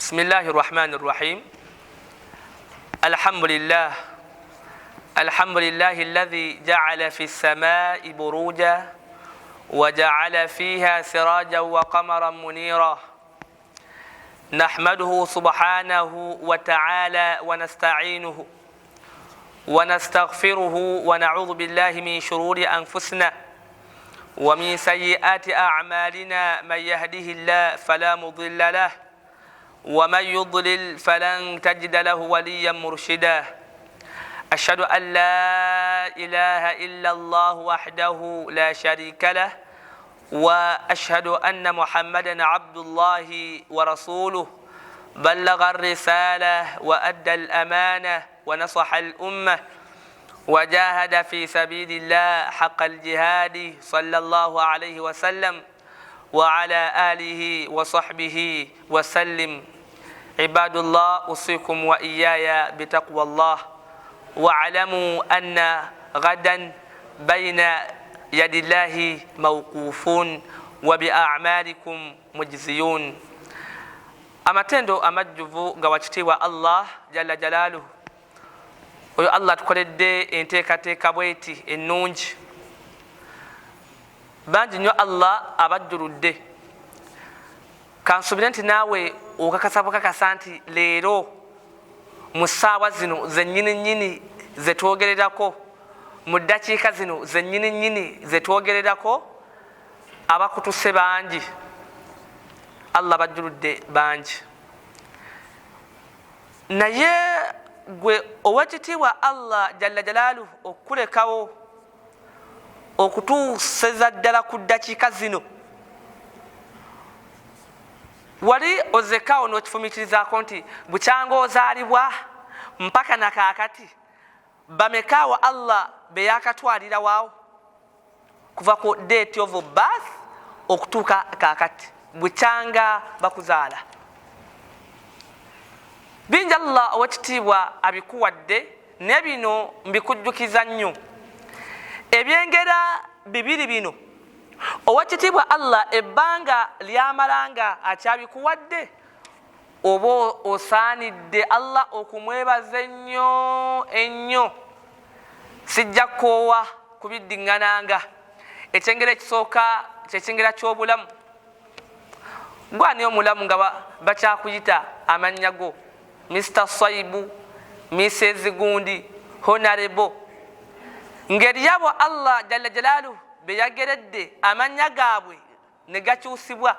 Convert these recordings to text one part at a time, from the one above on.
بسم الله الرحمن الرحيم. الحمد لله الذي جعل في السماء بروجا وجعل فيها سراجا وقمرا منيرا. نحمده سبحانه وتعالى ونستعينه ونستغفره ونعوذ بالله من شرور أنفسنا ومن سيئات أعمالنا. من يهده الله فلا مضل له ومن يضلل فلن تجد له وليا مرشدا. أشهد أن لا إله إلا الله وحده لا شريك له وأشهد أن محمدا عبد الله ورسوله. بلغ الرسالة وأدى الأمانة ونصح الأمة وجاهد في سبيل الله حق الجهاد صلى الله عليه وسلم وعلى آله وصحبه وسلم. عباد الله، أوصيكم وإياي بتقوى الله، واعلموا أن غدا بين يد الله موقوفون وبأعمالكم مجزيون. amatendo amajjuvu nga wakitiibwa Allah jalla jalaaluhu, oyo Allah tukoledde enteekateeka bweti ennungi. Bangi nnyo Allah abajjuludde. Kansubire nti naawe okakasa bukakasa nti leero mu ssaawa zino zennyini nnyini zetwogererako, mu ddakiika zino zennyini nnyini zetwogererako, abakutuse bangi. Allah bajjuludde bangi. Naye gwe owekitiibwa Allah jalla jalaaluhu okulekawo okutuuseza ddala ku ddakiika zino, wali ozekaawo n'okifumitirizaako nti bukyanga ozaalibwa mpaka na kaakati bamekaawo Allah be yakatwalira waawo kuva ku date of birth okutuuka kaakati bukyanga bakuzaala. Bingi Allah owekitiibwa abikuwadde, ne bino mbikujjukiza nnyo. Ebyengera bibiri bino owekitiibwa Allah ebbanga lyamalanga akyabikuwadde, oba osaanidde Allah okumwebaza ennyo ennyo. Sijja kukoowa kubiddiŋŋananga. Ekyengera ekisooka kyekyengera ky'obulamu. Gwani omulamu nga bakyakuyita amannya go, Mr. Swaibu, Mrs. Gundi, Honorable. Ngeri yabo Allah jalla jalaaluhu be yageredde amannya gaabwe ne gakyusibwa.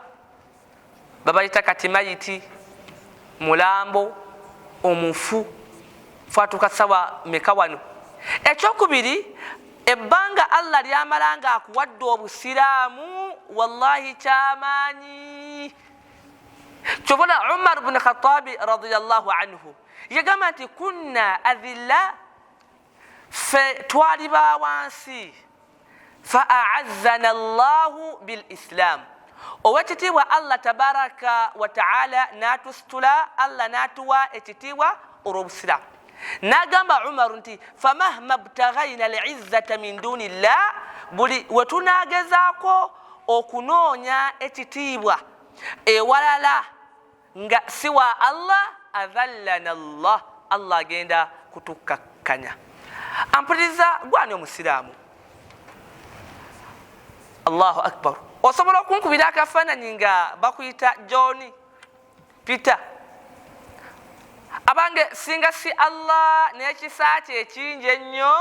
Babayita kati mayiti, mulambo, omufu. Fatuka sawa meka wano. Ekyokubiri, ebbanga Allah lyamalanga akuwadde obusiraamu, wallahi kyamaanyi. Kyobona Umar ibn Khattab radiyallahu anhu yagamba nti kunna adhilla, fe twali ba wansi, fa a'azzana Allahu bil Islam. Owekitiibwa Allah tabaraka wa ta'ala natusitula, Allah natuwa ekitiibwa olw'obusiraamu. Nagamba Umar nti famahma btaghayna al-izzata min dunillah, buli wetunagezaako okunoonya ekitiibwa ewalala nga siwa Allah, adhallana Allah, Allah agenda kutukakkanya. Ampuliriza gwani omusiraamu. Allahu akbar. Osobola okunkubira akafaananyi nga bakuyita John Peter. Abange singa si Allah n'ekisa kye ekingi ennyo,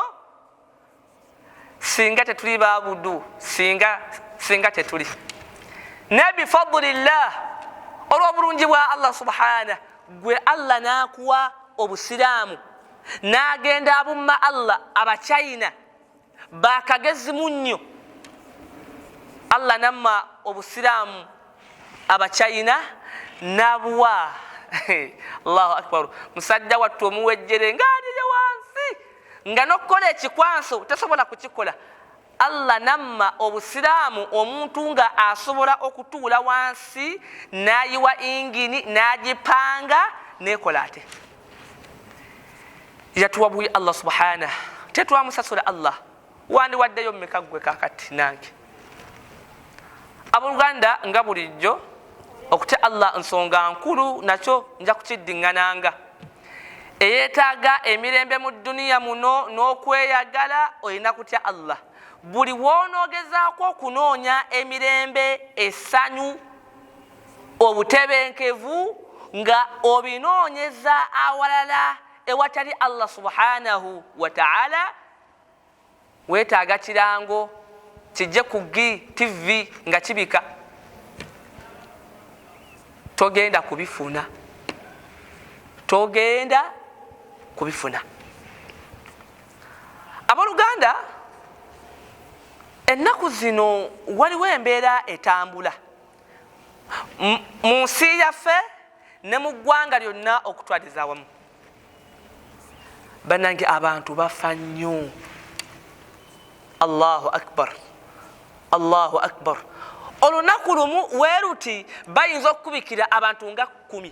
singa tetuli baabudu, singa tetuli. Nabi fadlillah, olw'obulungi bwa Allah subhanahu, gwe Allah n'akuwa obusiraamu, n'agenda abumma Allah abachina bakagezi munnyo. Allah namma obusiraamu abachina nabuwa. Allahu akbar. Musajja wattu omuwejjere ng'alire wansi nga n'okukola ekikwanso tasobola kukikola. Allah namma obusiraamu omuntu nga asobola okutuula wansi n'ayiwa ingini n'agipanga n'ekola ate. Yatuwabuye Allah subhanahu, tetwamusasula Allah. Wandiwaddeyo mmeka gwe kaakati nange. Abooluganda nga bulijjo okutya Allah nsonga nkulu nakyo nja kukiddiŋŋananga eyeetaaga emirembe mu dduniya muno n'okweyagala olina kutya Allah. Buli w'onoogezaako okunoonya emirembe, essanyu, obutebenkevu nga obinoonyeza awalala ewatali Allah subhanahu wa ta'ala, weetaaga kirango kijje ku TV nga kibika. Togenda kubifuna, togenda kubifuna. Abooluganda, ennaku zino waliwo embeera etambula mu nsi yaffe ne mu ggwanga lyonna okutwaliza awamu. Bannange abantu bafa nnyo. Allahu akbar, Allahu akbar. Olunaku lumu weeruti bayinza okukubikira abantu nga 10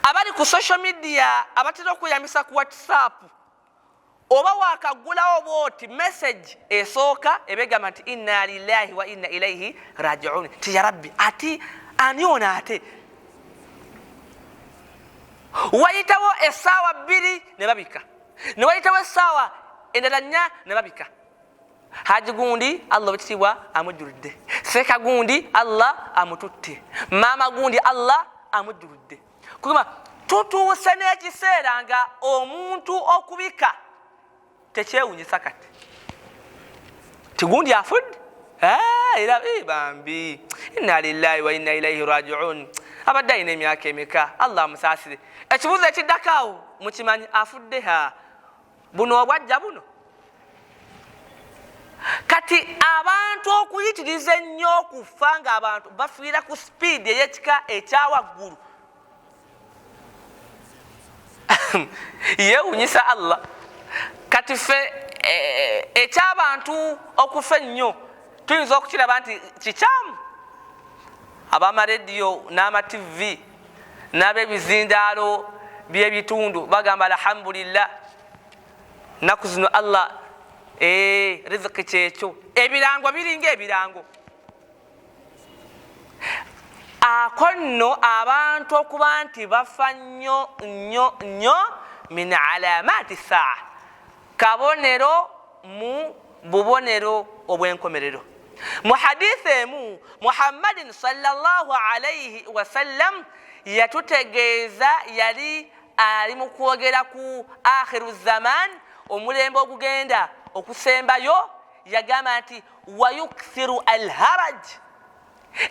abali ku social media abatera okuyambisa ku WhatsApp oba wakagulawo bwoti message esooka ebegamba nti inna lillahi wa inna ilaihi raji'un. Ti ya rabbi, ati ani ono ate? Wayitawo essaawa 2 ne babika, ne wayitawo essaawa endala 4 ne babika. Haji gundi Allah wekitiibwa amujjuludde, seeka gundi Allah amututte, maama gundi Allah amujjuludde. Kugamba tutuuse n'ekiseera nga omuntu okubika tekyewunyisa kati. Tigundi afudde? Era bambi. Inna lillahi wa inna ilaihi raji'un. Abadde alina emyaka emeka? Allah amusaasire. Ekibuuzo ekiddakaawo mukimanyi afudde? Buno obwajja buno. Kati abantu okuyitiriza ennyo okufa nga abantu bafiira ku sipiidi ey'ekika ekyawaggulu. Yeewunyisa Allah. Kati ffe ekyabantu okufa ennyo tuyinza okukiraba nti kikyamu. Ab'amarediyo n'amativi n'ab'ebizindaalo by'ebitundu bagamba alhamdulillah, nnaku zino Allah riziki kyekyo, ebirango biringa ebirango. Ako nno abantu okuba nti bafa nnyo nnyo nnyo min alaamaati saa, kabonero mu bubonero obw'enkomerero. Mu hadiisi emu Muhammadin sallallahu alayhi wa sallam yatutegeeza, yali ali mu kwogera ku akhiru zaman, omulembe ogugenda okusembayo, yagamba nti wayukthiru alharaj,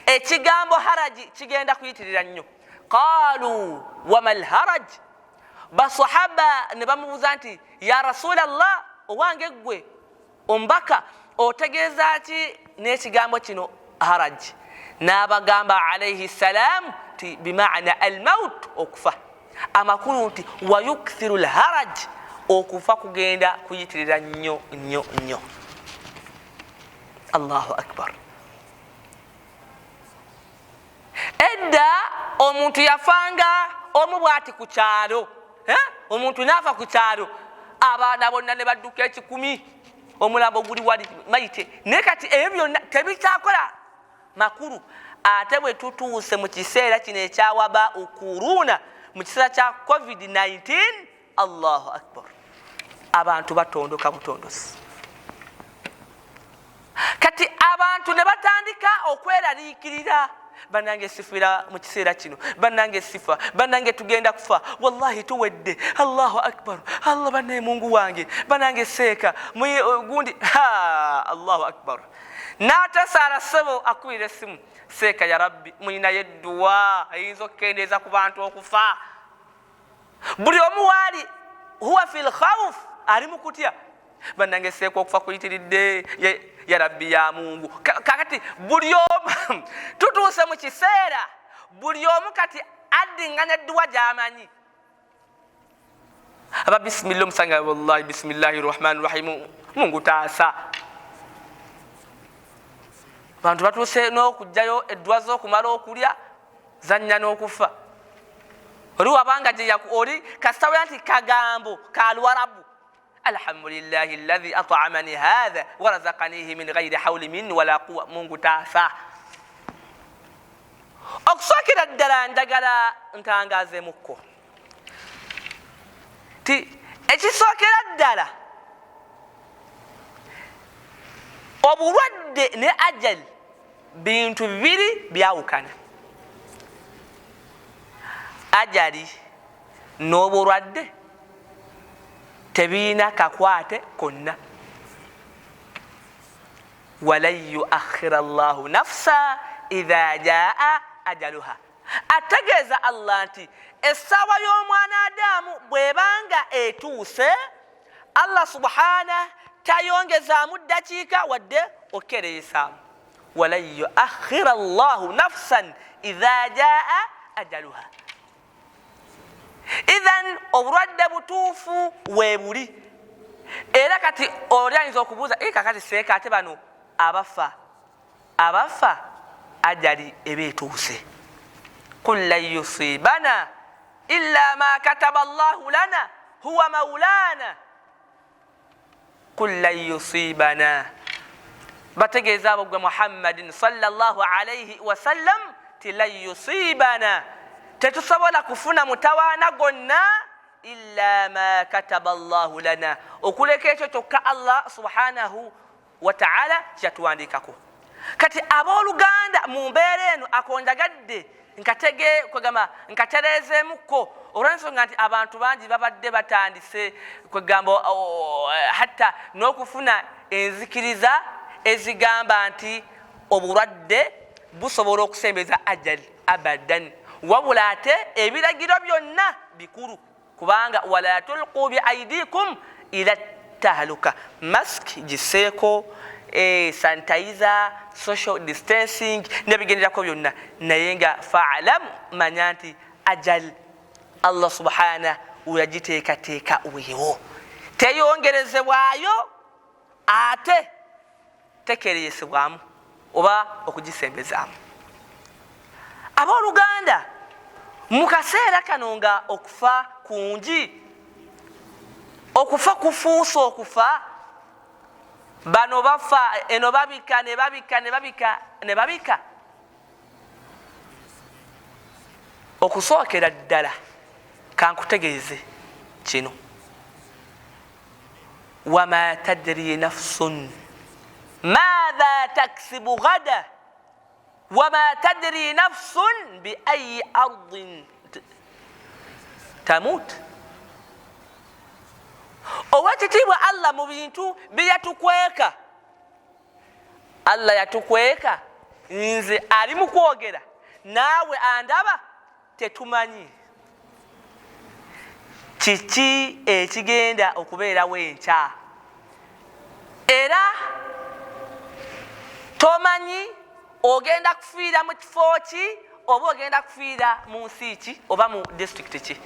ekigambo haraji kigenda kuyitirira nnyo. Qaalu wama alharaj, basahaba ne bamubuuza nti ya rasulallah, owange ggwe ombaka otegeeza ki n'ekigambo kino haraji? N'abagamba alayhi salam ti bimaana almaut, okufa. Amakulu nti wayukthiru alharaj, okufa kugenda kuyitirira nnyo nnyo nnyo. Allahu akbar. Edda omuntu yafanga omu bw'ati ku kyalo, omuntu n'afa ku kyalo, abaana bonna ne badduka 10, omulambo guli wali mayite. Naye kati ebyo byonna tebikyakola makulu. Ate bwe tutuuse mu kiseera kino ekyawaba okuruuna, mu kiseera kya COVID-19, Allahu akbar, abantu batondoka butondosi. Kati abantu ne batandika okweraliikirira, bannange sifiira mu kiseera kino, bannange sifa, bannange tugenda kufa, wallahi tuwedde, Allahu akbar, Allah banne Mungu wange, bannange seeka gundi, Allahu akbar. N'atasaala ssebo akubira essimu, seeka ya rabbi, mulinayo edduwa eyinza okukendeeza ku bantu okufa. Buli omu waali huwa fil khawf, ali mu kutya, bannange seeka okufa kuyitiridde, ya rabbi ya Mungu. Kakati buli omu tutuuse mu kiseera, buli omu kati addiŋŋanya edduwa gy'amanyi. Aba bismillah musanga, wallahi bismillahi rahmani rahimu, Mungu taasa. Abantu batuuse n'okugjayo edduwa z'okumala okulya, zannya n'okufa. Oli wabanga gye oli kasitawe nti kagambo ka Luwarabu, alhamdulillahi alladhi at'amani hadha wa razaqanihi min ghayri hawli minni wala quwwa, Mungu taasa. okusookera ddala njagala ntangazeemukko ti ekisookera ddala obulwadde ne ajali bintu bibiri byawukana. Ajali n'obulwadde tebiina kakwate konna. walan yuakhira llahu nafsa idha jaa ajaluha. Ategeeza Allah nti essaawa y'omwana Adamu bw'ebanga etuuse, Allah subhanahu tayongezaamu ddakiika wadde okereesaamu. walan yuakhira llahu nafsan idha jaa ajaluha. Idhan obulwadde butuufu weebuli. Era kati oli ayinza okubuuza kakati seeka ate bano abafa ajali eba etuuse. qul lan yusibana illa ma kataba allahu lana huwa maulana. qul lan yusibana, bategeeza abo gwe Muhammadin sallallahu alayhi wasallam ti lan yusibana, tetusobola kufuna mutawaana gonna illa ma kataba allahu lana, okuleka ekyo kyokka Allah subhanahu wa ta'ala kyatuwandiikako. Kati abooluganda mu mbeera eno akonjagadde nkatereezeemukko olw'ensonga nti abantu bangi babadde batandise kwegamba hatta n'okufuna enzikiriza ezigamba nti obulwadde busobola okusembeza ajali. Abadan. Wabula ate ebiragiro byonna bikulu, kubanga wala tulqu bi aidikum ila tahluka. Mask giseeko, sanitizer, social distancing nebigenderako byonna, naye nga fa'alam, manya nti ajal Allah subhanahu yagiteekateeka weewo, teyongerezebwayo ate tekereesebwamu oba okugisembezaamu. Abooluganda, mu kaseera kano nga okufa kungi, okufa kufuuse okufa, bano bafa eno babika ne babika. Okusookera ddala kankutegeeze kino, wama tadri nafsun maadha taksibu gada wama tadri nafsun bi ayi ardin tamut. Owekitiibwa Allah mu bintu byeyatukweka, Allah yatukweka, nze ali mu kwogera naawe andaba, tetumanyi kiki ekigenda okubeerawo enkya, era tomanyi ogenda kufiira mu kifo ki oba ogenda kufiira mu nsi ki oba mu district ki.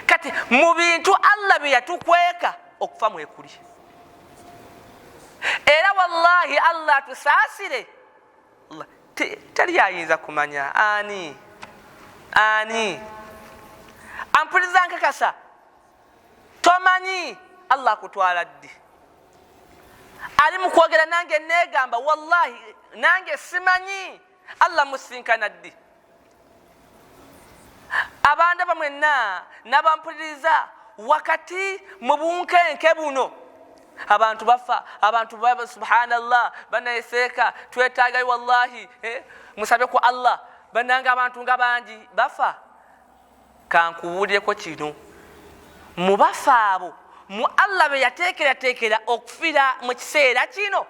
Kati mu bintu Allah bye yatukweka okufa mwekuli, era wallahi Allah tusaasire, teri ayinza kumanya ani ampuliza nkakasa, tomanyi Allah kutwala ddi. Ali mu kwogera nange neegamba wallahi nange simanyi Allah musinkana ddi. Abanda bamwenna nabampuliriza wakati mu bunkenke buno, abantu bafa, abantu baba subhanallah, banayeseeka twetaaga wallahi musabe ku Allah, bananga abantu nga bangi bafa. Kankuwulireko kino, mu bafa abo mu Allah be yateekerateekera okufiira mu kiseera kino,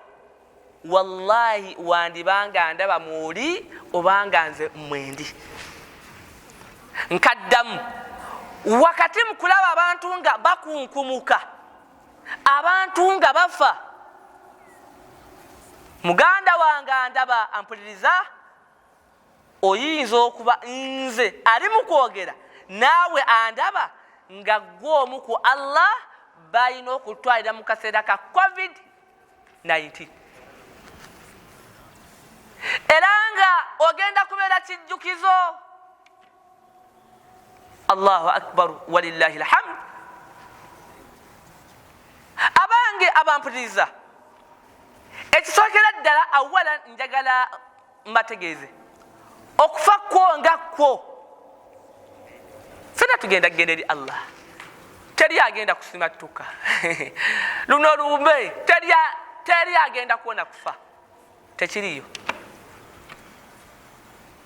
wallahi wandibanga ndaba muli obanga nze mwendi. Nkaddamu wakati mu kulaba abantu nga bakunkumuka, abantu nga bafa, muganda wange andaba ampuliriza, oyinza okuba nze ali mu kwogera naawe andaba nga gw'omu ku Allah balina okutwalira mu kaseera ka COVID-19, era nga ogenda kubeera kijjukizo. Allahu akbar walillahi alhamd. Abange abampuliriza, ekisookera ddala awala njagala mbategeeze, okufa kwo nga kwo fena tugenda kugenda eri Allah teri agenda kusimattuka luno lumbe teri agenda kuona kufa tekiriyo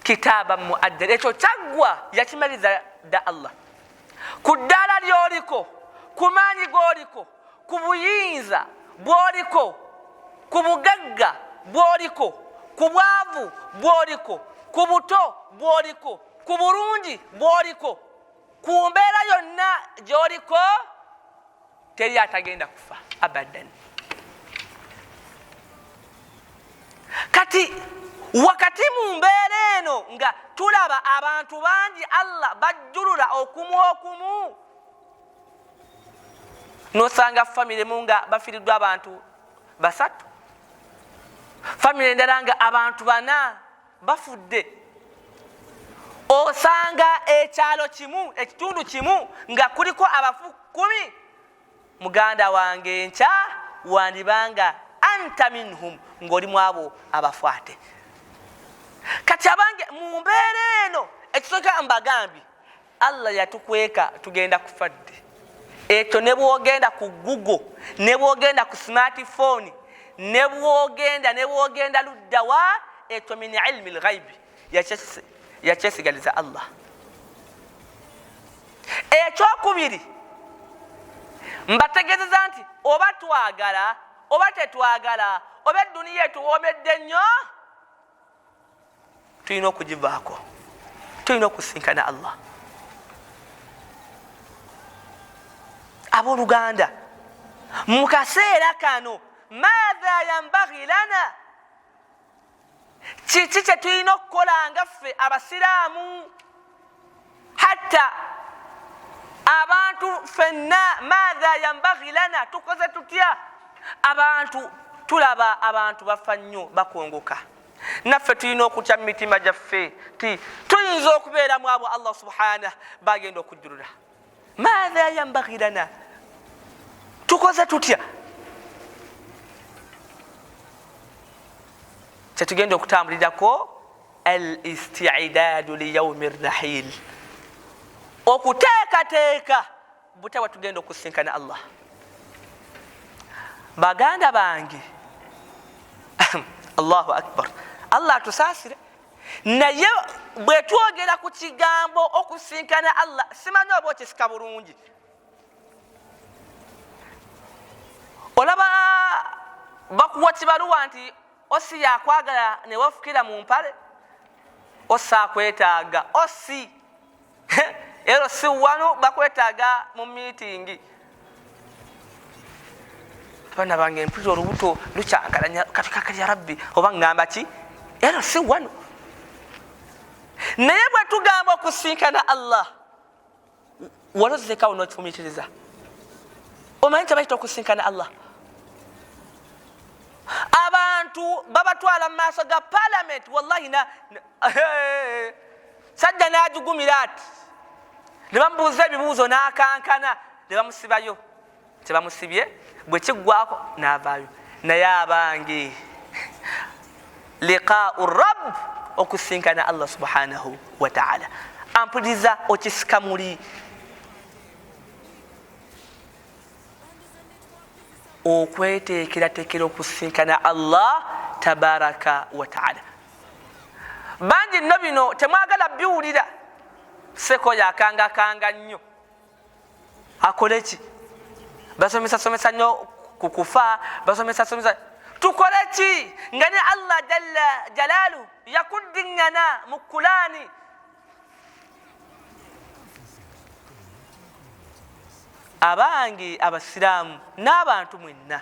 kitaba muaddal ekyo kyaggwa yakimaliza da Allah ku ddala lyoliko ku maanyi g'oliko ku buyinza bw'oliko ku bugagga bw'oliko ku bwavu bw'oliko ku buto bw'oliko ku bulungi bw'oliko ku mbeera yonna gy'oliko teri atagenda kufa abadan. Kati wakati mu mbeera eno nga tulaba abantu bangi Allah bajjulula okumu nosanga famire mu nga bafiriddwa abantu 3, famire endala nga abantu 4 bafudde, osanga ekyalo kimu ekitundu kimu nga kuliko abafu 10. muganda wange nkya wandibanga anta minhum ng'oli mu abo abafwate. Kati abange mu mbeera eno ekisooka mbagambye Allah yatukweka tugenda kufadde. Ekyo ne bwogenda ku Google, ne bwogenda ku smartphone, ne bwogenda luddawa, ekyo min ilmi al-ghaibi yakyesigaliza Allah. Ekyokubiri mbategeezeza nti oba twagala oba tetwagala oba edduniya etuwoomedde nnyo tulina okugivaako, tulina okusinkana Allah. Abooluganda mu kaseera kano maadha yambaghi lana, kiki kye tulina okukola nga ffe abasiraamu hatta abantu fenna maadha yambaghi lana tukoze tutya? Abantu tulaba abantu bafa nnyo bakongoka, naffe tulina okutya mu mitima gyaffe ti tuyinza okubeera mu abo Allah subhanahu bagenda okujjulula. Maadha yambaghi lana, tukoze tutya? Kyetugenda okutambulirako al-isti'daadu li yawmi ar-rahil, okuteekateeka butawa tugenda okusinkana Allah. Baganda bange Allahu akbar, Allah atusaasire. Naye bwe twogera ku kigambo okusinkana Allah simanyi oba okisika bulungi. Olaba bakuwa kibaluwa nti osi yakwagala ne wafukira mu mpale, osi akwetaaga, osi ero si wano bakwetaaga mu miitingi. Abaana bange mpulira olubuto lukyankalanya katukakali ya Rabbi oba ngamba ki? Ero si wano. Naye bwe tugamba okusinkana Allah walozekawo n'okifumiitiriza, omanyi tebayita okusinkana Allah. Abantu babatwala mu maaso ga parliament, wallahi sajja n'ajugumira ati ne bamubuuza ebibuuzo n'akankana ne bamusibayo, tebamusibye bwe kiggwako n'avaayo. Naye abange liqaa'u rabb, okusinkana Allah subhanahu wa ta'ala, ampuliriza okisika muli okweteekerateekera okusinkana Allah tabaraka wa ta'ala. Bangi nno bino temwagala biwulira, seko yakangakanga nnyo. Akole ki? Basomesa nnyo ku kufa, basomesa tukole ki nga ne Allah jalla jalaalu yakuddiŋŋana mu Kulaani? Abange abasiraamu n'abantu mwenna,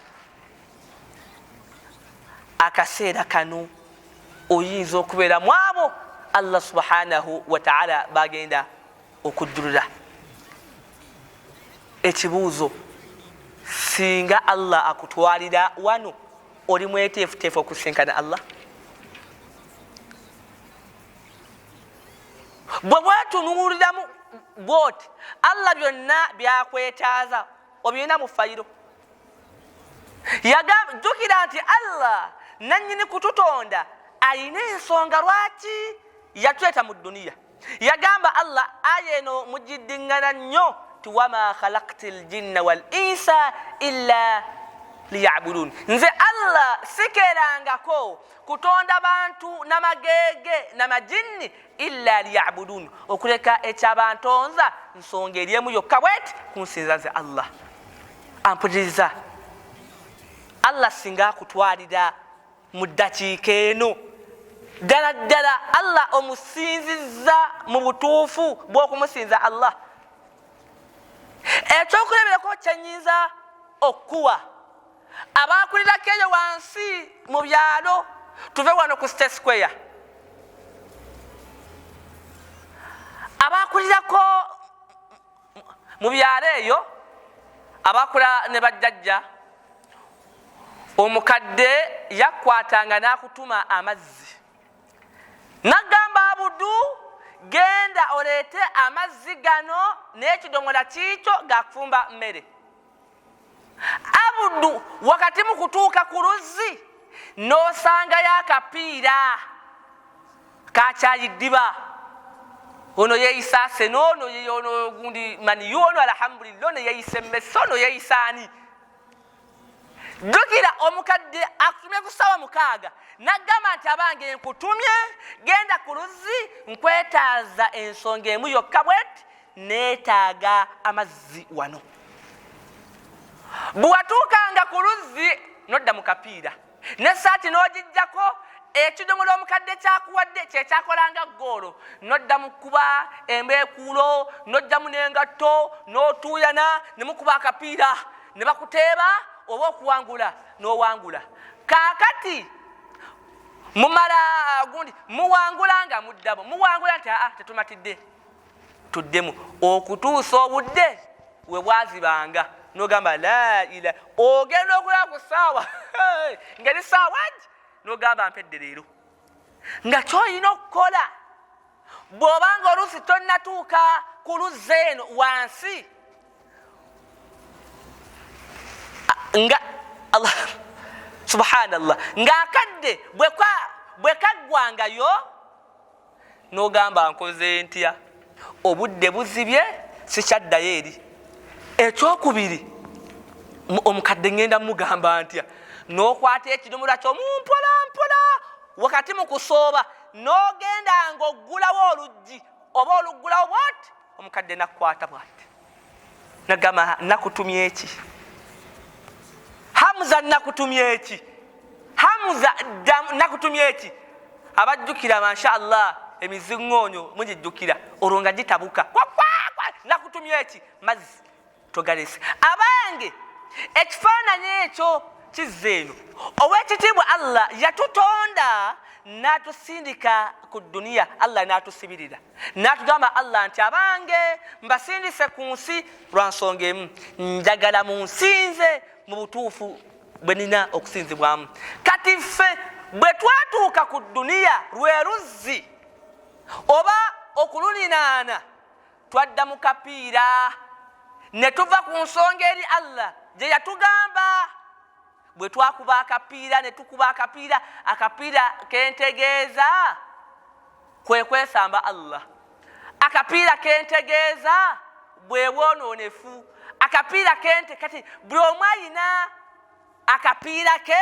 akaseera kano oyinza okubeera mu abo Allah subhanahu wa ta'ala bagenda okujjulula. Ekibuuzo, singa Allah akutwalira wano oli mweteefuteefu okusinkana Allah? Bwe bwetunuuliramu bwoti Allah byonna byakwetaaza obirina mu fayiro. Jjukira nti Allah nannyini kututonda alina ensonga lwaki yatuleta mu duniya yagamba Allah aya eno mugiddingana nnyo ti wama khalaqtil jinna wal insa illa liya'budun nze Allah sikerangako kutonda bantu namagege namajinni illa liya'budun okuleka ekyabantonza nsonga eriemu yokka bweti kunsinza nze Allah ampuliriza Allah singa kutwalira mu ddakiika eno ddala ddala Allah omusinzizza mu butuufu bw'okumusinza Allah ekyokuleberako kyenyinza okuwa abakulirako eyo wansi mu byalo tuve wano ku State Square abakulirako mu byalo eyo abakula ne bajjajja omukadde yakwatanga n'akutuma amazzi nagamba Abudu genda oleete amazzi gano n'ekidomola kiikyo gakufumba mmere Abudu wakati mu kutuuka ku luzzi n'osangayo akapiira kakyayiddiba ono yeeyisa Seno ono gundi mani ono alhamdulillah ono yeeyisa Messi ono yeeyisa ani jjukira omukadde akutumye ku ssaawa 6 nagamba nti abange nkutumye genda ku luzzi nkwetaaza ensonga emu yokka bweti neetaaga amazzi wano bwe watuukanga ku luzzi nodda mu kapiira n'essaati n'ogijjako ekidomola omukadde kyakuwadde kyekyakolanga ggoolo nodda mu kkuba embeekuulo noddamu n'engatto n'otuuyana ne mukuba akapiira ne bakuteeba oba okuwangula n'owangula kaakati mumala gundi muwangula nga muddabo muwangula nti tetumatidde tuddemu okutuusa obudde we bwazibanga n'ogamba la ila ogenda okulaba ku ssaawa ngeri ssaawa gi n'ogamba mpedde leero nga kyolina okukola bw'obanga oluusi tonnatuuka ku luzzi eno wansi nga Allah subhanallah ng'akadde bwe kaggwangayo n'ogamba nkoze ntya obudde buzibye sikyaddayo eri ekyokubiri omukadde ngenda mugamba ntya n'okwata ekidomola ky'omumpolampola wakati mu kusooba n'ogenda ng'oggulawo oluggi oba oluggulawo bwati omukadde nakkwata bwati nagamba nakutumye eki Hamza nakutumye eki Hamza nakutumye eki abajjukira masha Allah emiziŋŋoonyo mugijjukira olwo nga gitabuka nakutumye eki mazzi togalese abange ekifaananyi ekyo kizza eno ow'ekitiibwa Allah yatutonda n'atusindika ku duniya Allah n'atusibirira n'atugamba Allah nti abange mbasindise ku nsi lwa nsonga emu njagala munsinze mu butuufu bwe nina okusinzibwamu kati ffe bwe twatuuka ku duniya lwe luzzi oba okululinaana twadda mu kapiira ne tuva ku nsonga eri Allah gye yatugamba bwe twakuba akapiira ne tukuba akapiira kentegeeza kwe kwesamba Allah akapiira kentegeeza bwe bwonoonefu akapiira kente kati buli omu ayina akapiira ke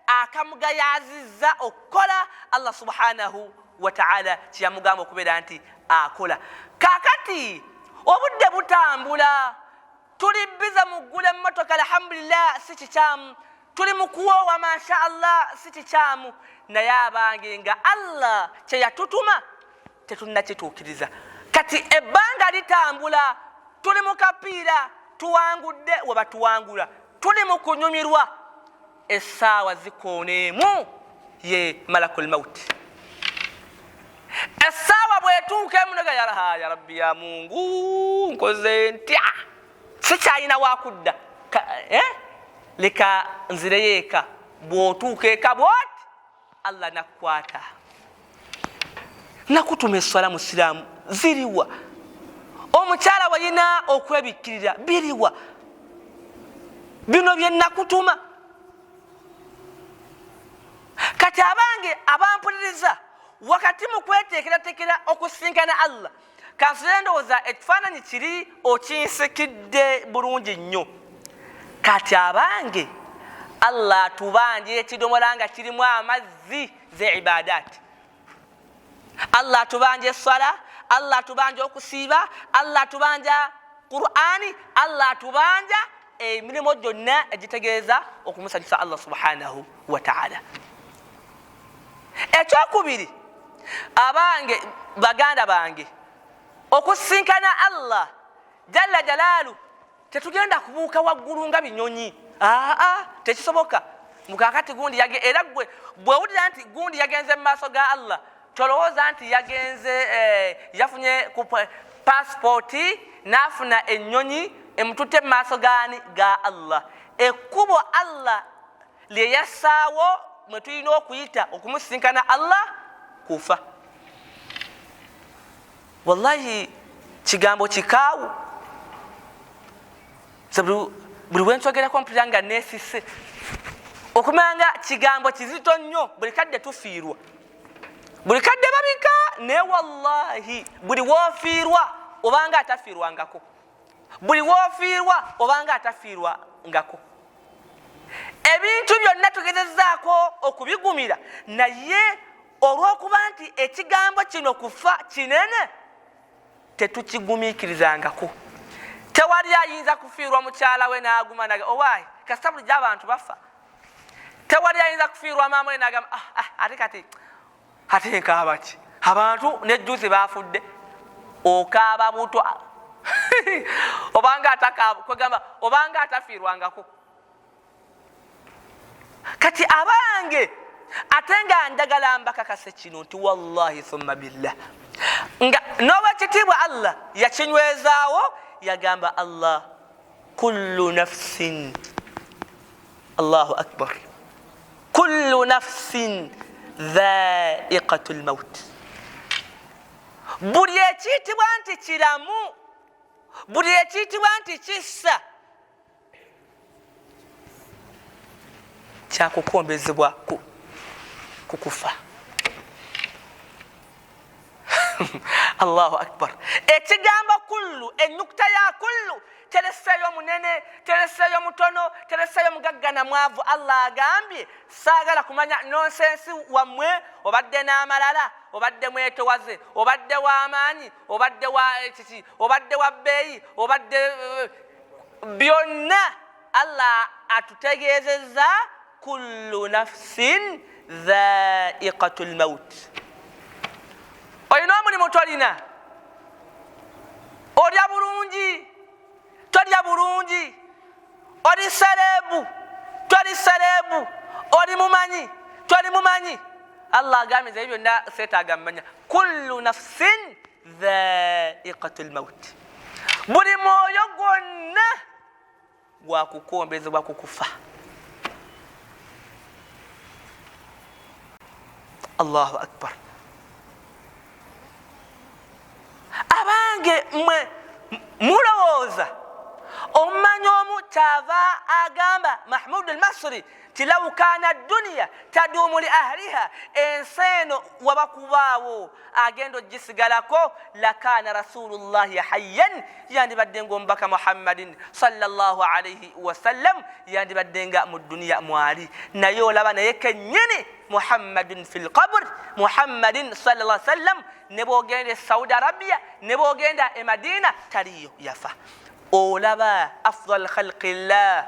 akamugayazizza okukola Allah subhanahu wa ta'ala kyeyamugamba okubeera nti akola kaakati obudde butambula tuli biza mu ggula emmotoka alhamdulillah si kikyamu tuli mu kuwoowa masha Allah si kikyamu naye abange nga Allah kye yatutuma tetunnakituukiriza kati ebbanga litambula tuli mu kapiira tuwangudde we batuwangula tuli mu kunyumirwa essaawa zikooneemu ye malakul mauti essaawa bwetuuka emunoga ya rabbi ya Mungu nkoze ntya sikyalina wakudda leka nzireyo eka bw'otuuka eka bwoti Allah nakukwata nakutuma esswala mu siraamu ziriwa omukyala walina okwebikkirira biriwa bino bye nakutuma kati abange abampuliriza wakati mu kweteekerateekera okusinkana Allah kasendowooza ekifaananyi kiri okinsikidde bulungi nnyo. Kati abange Allah atubanje ekidomola nga kirimu amazzi ze ibadaati. Allah atubanje essala, Allah atubanje okusiiba, Allah atubanja Qur'ani, Allah atubanja emirimu gyonna egitegeeza okumusanyusa Allah subhanahu wa ta'ala. Ekyokubiri, abange baganda bange, okusinkana Allah jalla jalaalu tetugenda kubuuka waggulu nga binyonyi. Tekisoboka. Mukakati gundi era gwe bwewulira nti gundi yagenze mu maaso ga Allah tolowooza nti yagenze yafunye ku pasipoti n'afuna ennyonyi emututte mu maaso ga Allah. Ekkubo Allah lye yassaawo mwe tulina okuyita okumusinkana Allah kufa. Wallahi kigambo kikaawu. Buli wensogerako mpulira nga neesise okumanya nga kigambo kizito nnyo. Buli kadde tufiirwa, buli kadde babika, naye wallahi buli woofiirwa obanga atafiirwangako, buli woofiirwa obanga atafiirwangako. Ebintu byonna tugezezzaako okubigumira, naye olw'okuba nti ekigambo kino kufa kinene tetukigumiikirizangako. Tewali ayinza kufiirwa mukyala we n'aguma naga owaayi kasita bulijjo abantu bafa. Tewali ayinza kufiirwa maama we n'agamba ate nkaaba ki abantu nejjuzi baafudde okaaba butwa obanga atakaaba kwegamba obanga atafiirwangako. Kati abange ate nga njagala mbakakase kino nti wallahi thumma billah nga n'owekitiibwa Allah yakinywezaawo yagamba Allah kullu nafsin, Allahu akbar, kullu nafsin dha'iqatul maut. Buli ekiyitibwa nti kiramu, buli ekiyitibwa nti kissa kyakukombezebwa kukufa. Allahu akbar. Ekigambo kullu, ennyukuta ya kullu tereseeyo munene, tereseeyo mutono, tereseeyo mugagga na mwavu. Allah agambye saagala kumanya nonsensi wammwe, obadde n'amalala, obadde mwetowaze, obadde w'amaanyi, obadde obadde wa bbeeyi, obadde byonna. Allah atutegeezezza kullu nafsin dha'iqatul maut. Olina omulimu tolina, olya bulungi tolya bulungi, oli sereebu toli sereebu, oli mumanyi toli mumanyi. Allah agambye ebyo byonna seetaaga mmanya. Kullu nafsin dha'iqatul maut. Buli mwoyo gwonna gwakukombezebwa kukufa. Allahu akbar. Abange mwe mulowooza omumanyi omu kyava agamba Mahmud al-Masri ti law kana dunya taduumu li ahliha, ensi eno wabakubaawo agenda ogisigalako lakana rasulullahi hayyan, yandibadde ng'omubaka Muhammadin sallallahu alayhi wasallam yandibadde nga mu duniya mwali. Naye olaba naye kennyini Muhammadin fil qabr, Muhammadin sallallahu alayhi wasallam ne bw'ogenda e Saudi Arabia ne bw'ogenda e Madina taliyo, yafa. Olaba afdal khalqillah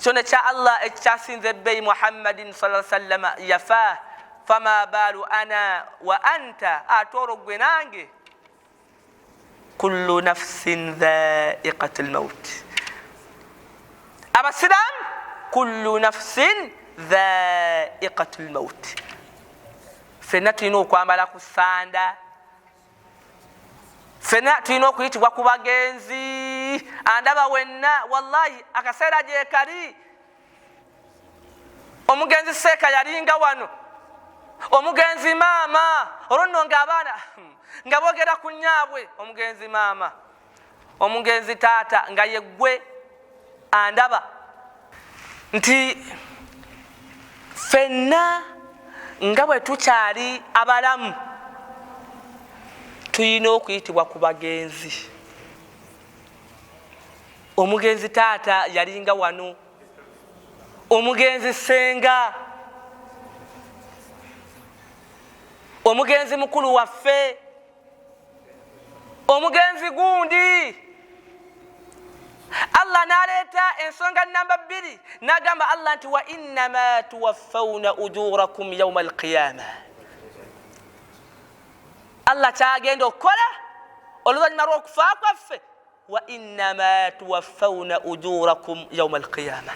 kyona kya Allah ekyasinze ebbeeyi Muhammadin sallallahu alayhi wasallam yafa. Fama baalu ana wa anta, ate olwo gwe nange. Kullu nafsin dha'iqatul maut. Abasiraamu kullu nafsin dha'iqatul maut. Ffenna tulina okwambala ku ssanda, ffenna tulina okuyitibwa ku bagenzi. Andaba wenna wallahi akaseera gye kali omugenzi seeka yalinga wano, omugenzi maama olwo nno ng'abaana nga boogera ku nnyabwe, omugenzi maama, omugenzi taata nga yeggwe andaba nti ffenna nga bwe tukyali abalamu tuyina okuyitibwa ku bagenzi. Omugenzi taata yalinga wano, omugenzi senga, omugenzi mukulu waffe, omugenzi gundi. Allah naleeta ensonga namba 2 n'agamba Allah nti wa innama tuwaffawna ujurakum yawma alqiyama. Allah kyagenda okukola oluvannyuma lw'okufa kwaffe, wa innama tuwaffawna ujurakum yawma alqiyama.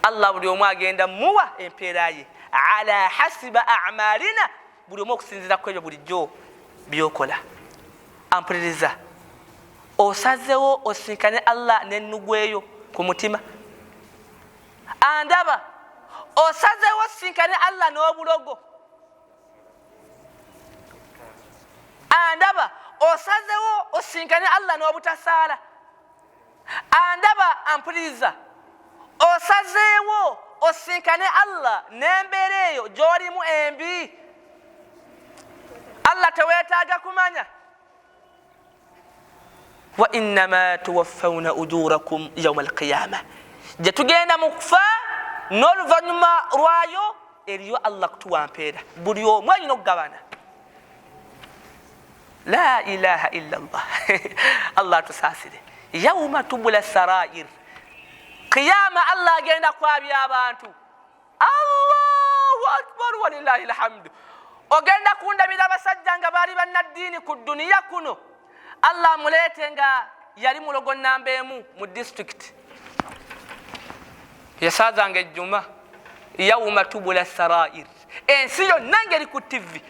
Allah buli omu agenda muwa empeera ye ala hasiba a'malina, buli omu okusinziira ku ebyo bulijjo byokola. Ampuliriza, osazeewo osinkane Allah n'ennugu eyo ku mutima? Andaba, osazeewo osinkane Allah n'obulogo? Andaba, osazeewo osinkane Allah n'obutasaala? Andaba, ampuliriza, osazeewo osinkane Allah n'embeera eyo gy'olimu embi? Allah teweetaaga kumanya. Wa innama tuwaffawna ujurakum yawma alqiyama. Je tugenda mu kufa n'oluvannyuma lwayo eriyo Allah kutuwa mpeera, buli omu alina okugabana. La ilaha illa Allah. Allah tusaasire. Yawma tubula sarair, qiyama Allah agenda kwabya abantu. Allahu akbar walillahi alhamdu. Ogenda kundabira abasajja nga baali bannaddiini ku duniya kuno, Allah muleete nga yali mulogo namba 1 mu district, yasaazanga ejjuma. Yawma tubula sarair, ensi yonna ngeri ku TV.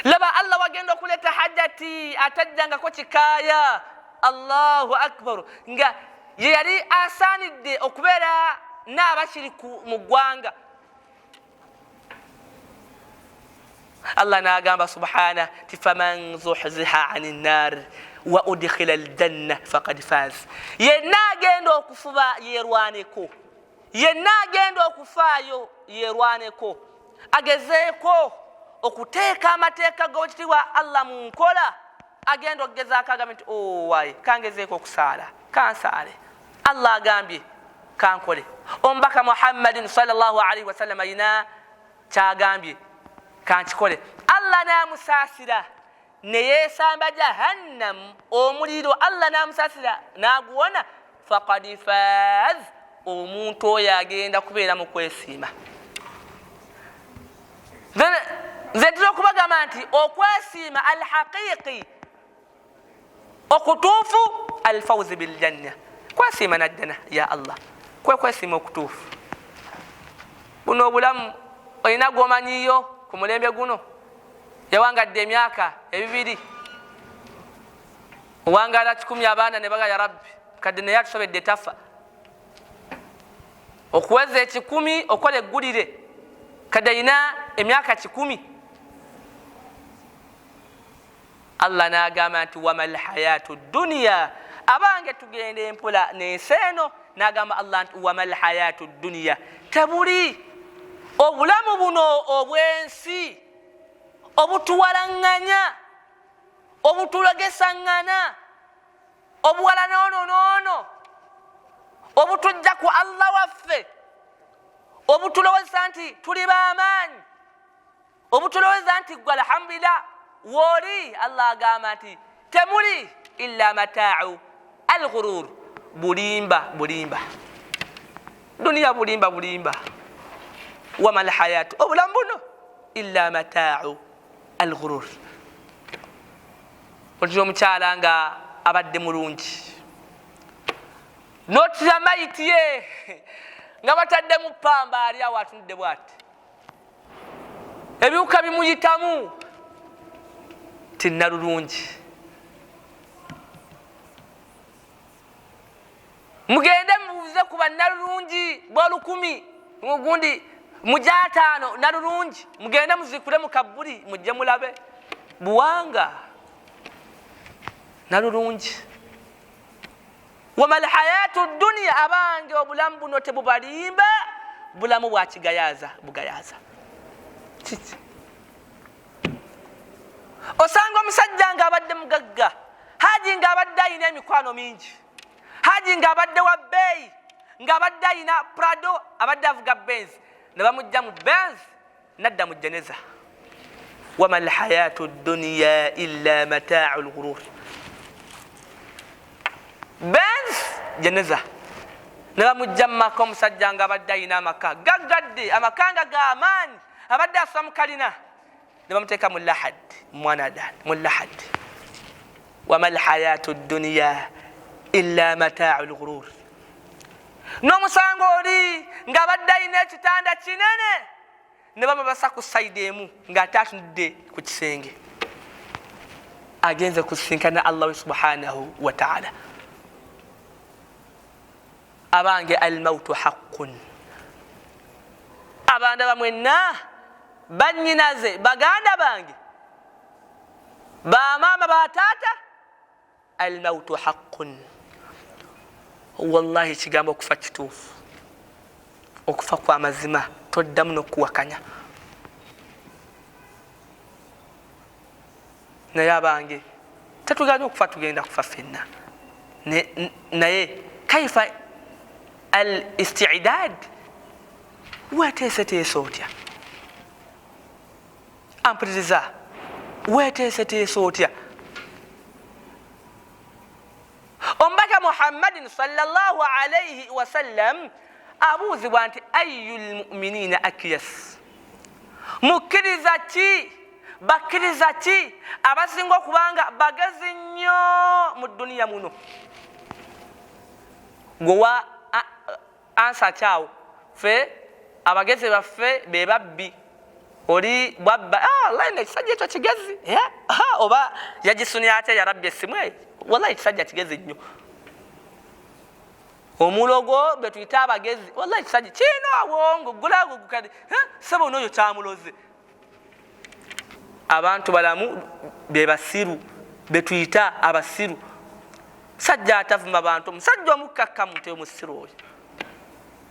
Laba Allah wagenda okuleeta hajjati, atajjangako kikaaya. Allahu akbar, nga ye yali asaanidde okubeera n'abakiri mu ggwanga. Allah n'agamba subhana ti faman zuhziha anin nar wa udkhila aljanna faqad faz. Yenna agenda okufuba yerwaneko, yenna agenda okufaayo yerwaneko, agezeeko okuteeka amateeka g'ekitiibwa Allah mu nkola, agenda okugezaako agamba nti wayi kangezeeko okusaala kansaale. Allah agambye kankole. Omubaka Muhammadin sallallahu alaihi wasallam ayina kyagambye kankikole. Allah n'amusaasira ne yeesamba jahannam, omuliro. Allah n'amusaasira n'aguwona. Faqad faaz, omuntu oyo agenda kubeera mu kwesiima. Nze ntera okubagamba nti okwesiima alhaqiqi okutuufu alfawzi biljanna. Kwesiima naddana ya Allah, kwesiima okutuufu. Buno obulamu olina gwomanyiyo ku mulembe guno. Yawangadde emyaka 2, owangala 10 abaana ne baga ya Rabbi kadde naye atusobedde tafa. Okuweza 10 okola eggulire kadde ayina emyaka 10. Allah n'agamba nti wamal hayatu dunya, abange tugenda empola n'ensi eno. N'agamba Allah nti wamal hayatu dunya, tebuli obulamu buno obw'ensi obutuwalaŋŋanya, obutulegesaŋŋana, obuwala noono, obutujja ku Allah waffe, obutuloweza nti tuli b'amaanyi, obutuloweza nti gwe alhamdulillah wooli. Allah agamba nti temuli illa mataa'u alghurur, bulimba. Duniya bulimba. Wamal hayatu, obulamu buno illa mataa'u alghurur. Olwo omukyala nga abadde mulungi, notira mayiti ye nga batadde mu ppamba, ali awo atunudde bw'ati, ebiwuka bimuyitamu ti nalulungi. Mugende mubuuze ku bannalulungi b'olukumi, gundi mu gy'ataano nalulungi, mugende muzikule mu kabbuli mujje mulabe buwanga nalulungi. Wamal hayatu dunya, abange obulamu buno tebubalimba, bulamu bwa kigayaza bugayaza. kiki osanga omusajja nga abadde mugagga haji nga abadde ayina emikwano mingi haji nga abadde wa bbeeyi nga abadde ayina prado abadde avuga benz ne bamujja mu benz nadda mu jeneza wama alhayatu dunya illa mataau lghurur benz jeneza ne bamujja mu maka omusajja nga abadde ayina amaka gaggadde amakanga g'amaanyi abadde asula mu kalina ne bamuteeka mu lahad mwanadaan mu lahad wama alhayatu dunya illa mataau lghurur n'omusango oli ng'abadde ayina ekitanda kinene ne bamubasa ku sayidi emu ng'ate atunudde ku kisenge agenze kusinkana allahu subhanahu wa taala abange almautu haqqun abanda bamwenna bannyinaze baganda bange bamaama bataata almautu haqqun wallahi kigambo okufa kituufu okufa kwa mazima toddamu n'okuwakanya naye abange tetugenda okufa tugenda kufa ffenna naye kaifa al istidad weeteeseteese otya ampuliriza weeteeseteese otya omubaka muhammadin sallallahu alayhi wasallam abuuzibwa nti ayu lmuminina akyas mukkiriza ki bakkiriza ki abasinga okubanga bagezi nnyo mu duniya muno gwewa ansa kyawo fe abagezi baffe be babbi oli bwabba wallahi ekisajja ekyo kigezi oba yagisunya ate yarabbi essimu eyo wallahi ekisajja kigezi nnyo omulogo betuyita abagezi wallahi ekisajja kiina awongo gulago gukadi sebo n'oyo kyamuloze abantu balamu be basiru betuyita abasiru sajja atavuma abantu omusajja omukkakkamu nti omusiru oyo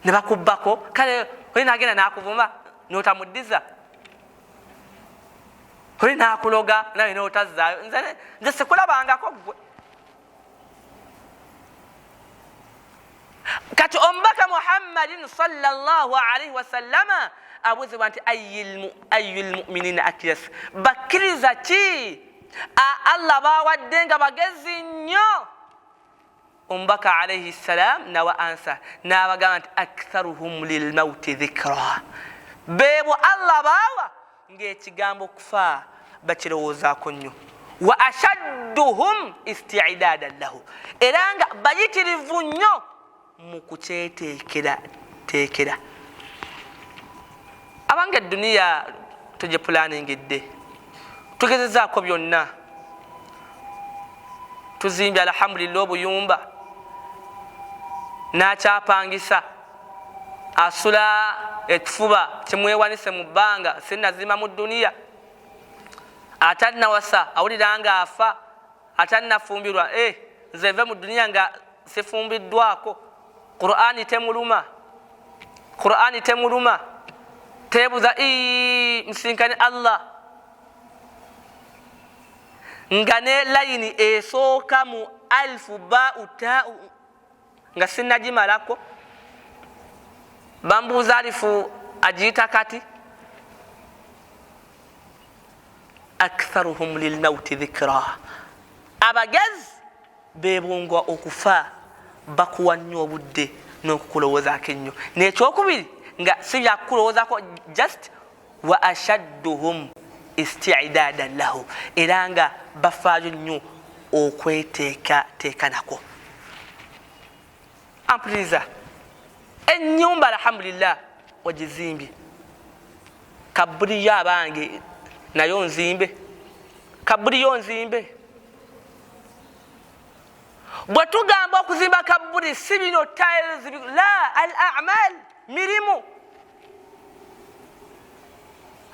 ne bakubbako kale oli nagenda nakuvuma notamuddiza oli nakuloga nawe notazaayo nze sikulabangako gwe kati omubaka muhammadin sallallahu alaihi wasallama abuuzibwa nti ayu lmuminina akyas bakkiriza ki allah bawadde nga bagezi nnyo omubaka alaihi ssalam nawa ansa n'abagamba nti aktharuhum lilmauti dhikra beebo allah baawa ng'ekigambo okufa bakirowoozaako nnyo wa ashadduhum istidadan lahu era nga bayitirivu nnyo mu kukyeteekera abange duniya tugipulanningidde tugezezaako byonna tuzimbye alhamdulillah obuyumba n'akyapangisa asula ekifuba kimwewanise mu bbanga sinazima mu duniya atannawasa awulira nga afa atannafumbirwa nze nve mu duniya nga sifumbiddwako qur'ani temuluma tebuza msinkani allah nga ne layini esooka mu alfu ba'u ta'u nga sinnagimalako bambuuza alifu agiyita kati aktharuhum lilmauti dhikra abagezi bebungwa okufa bakuwa nnyo obudde n'okukulowoozaako ennyo n'ekyokubiri nga si byakukulowoozako just wa ashadduhum istidadan lahu era nga bafaayo nnyo okweteekateeka nako ampuliriza ennyumba alhamdulillah wagizimbye kaburiyo abange nayo nzimbe kaburiyo nzimbe bwe tugamba okuzimba kaburi si bino tiles la al a'mal mirimu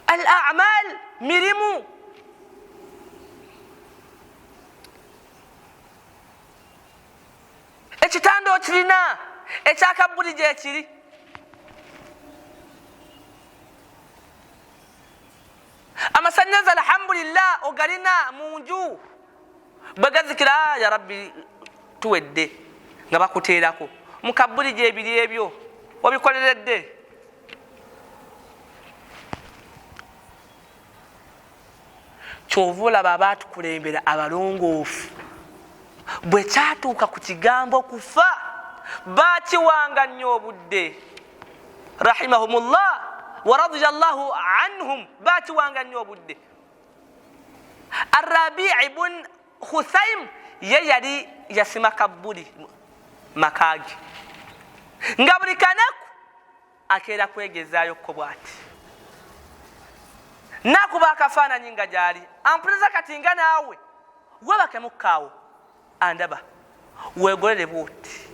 al a'mal mirimu ekitanda okirina ekyakaburi gyekiri amasanyaza alhamdulillah ogalina munju bagazikira ya rabbi tuwedde nga bakuteerako mukabuli gyebiri ebyo obikoleredde kyovula baba tukulembera abalongoofu bwe kyatuuka ku kigambo kufa bakiwanga nnyo obudde rahimahumullah wa radiyallahu anhum bakiwanga nnyo obudde Arabi' ibn Khusaym ye yali yasima kabuli makagi nga buli kanaku akeera kwegezaayo ko bwati nakuba akafaananyi nga gyali ampuliriza kati nga naawe webakemukaawo andaba weegolere bwoti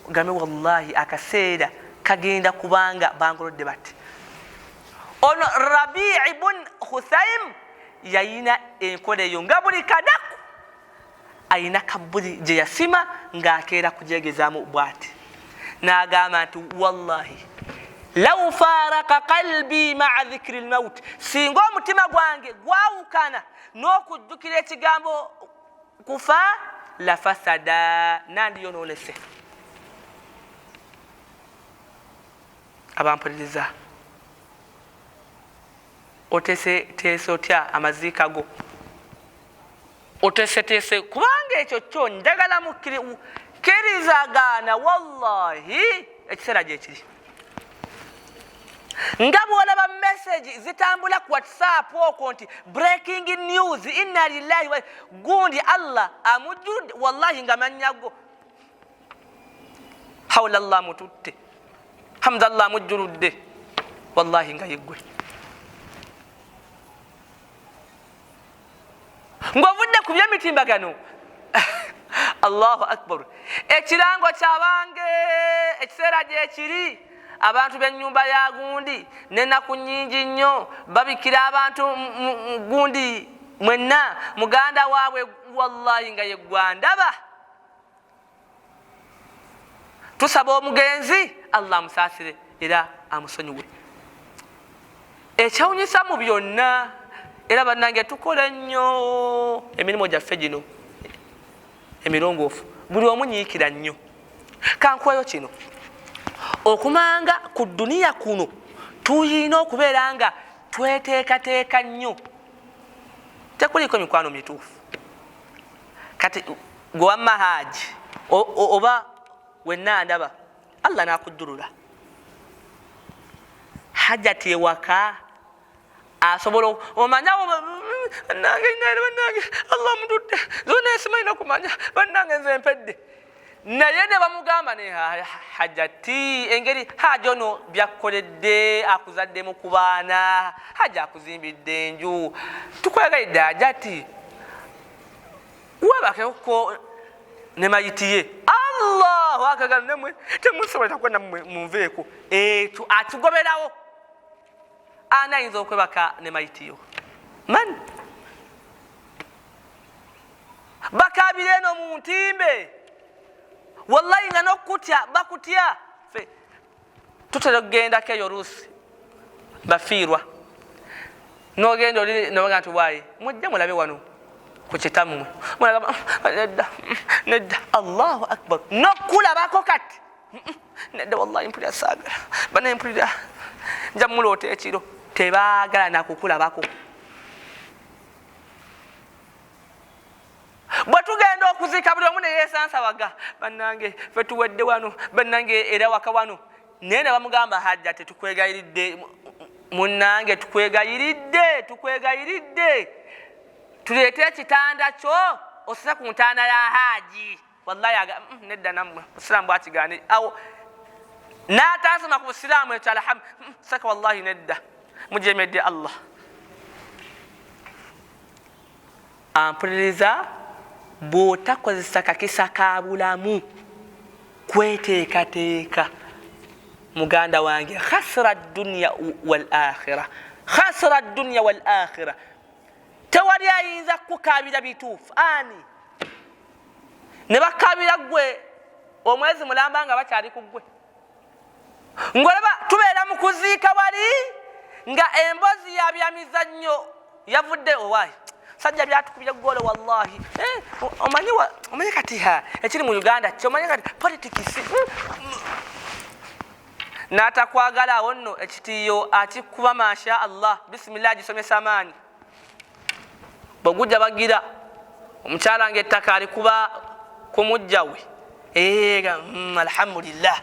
ogambe wallahi akaseera kagenda kubanga bangolodde bati ono Rabi' ibn Khusaym yayina enkola eyo nga buli kanaku ayina kabuli gye yasima ng'akeera kugyegezaamu bwati n'agamba nti wallahi law faraka qalbi maa dhikri almaut singa omutima gwange gwawukana n'okujjukira ekigambo kufa la fasada nandiyonoonese abampuliriza oteeseteese otya amaziika go oteeseteese kubanga ekyo kyo njagala mukirizagaana wallahi ekiseera gyekiri nga bwolaba message zitambula ku WhatsApp okwo nti breaking news inna lillahi wa gundi Allah amujjudde wallahi nga manyago hawla Allah mututte hamdallah mujjuludde wallahi nga yeggwe ng'ovudde ku by'emitimbagano Allahu akbar ekirango kyabange ekiseera gyekiri abantu b'ennyumba ya gundi n'ennaku nnyingi nnyo babikira abantu gundi mwenna muganda waabwe wallahi nga yeggwa ndaba tusaba omugenzi Allah amusaasire era amusonyiwe ekyawunyisa mu byonna era bannange tukole nnyo emirimu gyaffe gino emirongoofu buli omu nyiikira nnyo kankwayo kino okumanga ku duniya kuno tuyina okubeera nga tweteekateeka nnyo tekuliko mikwano mituufu kati gwe wamma haaji oba wenna ndaba Allah n'akujjulula hajjati ewaka asobola omanyawo bannange Allah mututte zonna esimanyi kumanya bannange nze mpedde naye ne bamugamba ne hajjati engeri hajja ono byakkoledde akuzaddemu ku baana hajja akuzimbidde enju tukwegalidde hajjati webakeko ne mayitiye Allahu akagala nemwe temusobola kwenda munveeko ekyo akigoberawo ana ayinza okwebaka ne mayitiyo man bakabire eno mu ntimbe wallahi nga nokutya bakutya fe tutera okgendako eyo oluusi bafiirwa n'ogenda oli nobaga nti waayi mujja mulabe wano ku kitammwe mulagamba nedda Allahu akbar nokulabako kati nedda wallahi mpulira saagala banaye mpulira nja muloota ekiro tebaagala nakukulabako bwe tugenda okuziika buli omu ne yeesansawaga bannange fe tuwedde wano bannange era waka wano naye ne bamugamba hajja tetukwegayiridde munnange tukwegayiridde tuleete ekitanda kyo osise ku ntaana ya haaji wallahi nedda nammwe busiraamu bwakigaane awo n'ataasoma ku busiraamu ekyo alhamdu saka wallahi nedda mujemedde Allah ampuliriza bw'otakozesa kakisa ka bulamu kweteekateeka muganda wange khasira dunya wal akhira tewali ayinza kukabira bituufu ani ne bakabira gwe omwezi mulamba nga bakyali ku gwe ngolaba tubeera mu kuziika wali nga embozi yabyamiza nnyo yavudde owaayi sajja byatukubye gole wallahi omanyi kati ekiri mu Uganda kyomanyi kati politics n'atakwagala awo nno ekitiiyo akikuba masha Allah bismillah gisomesa amaanyi bwegujja bagira omukyala ng'ettaka alikuba ku mujja we alhamdulillah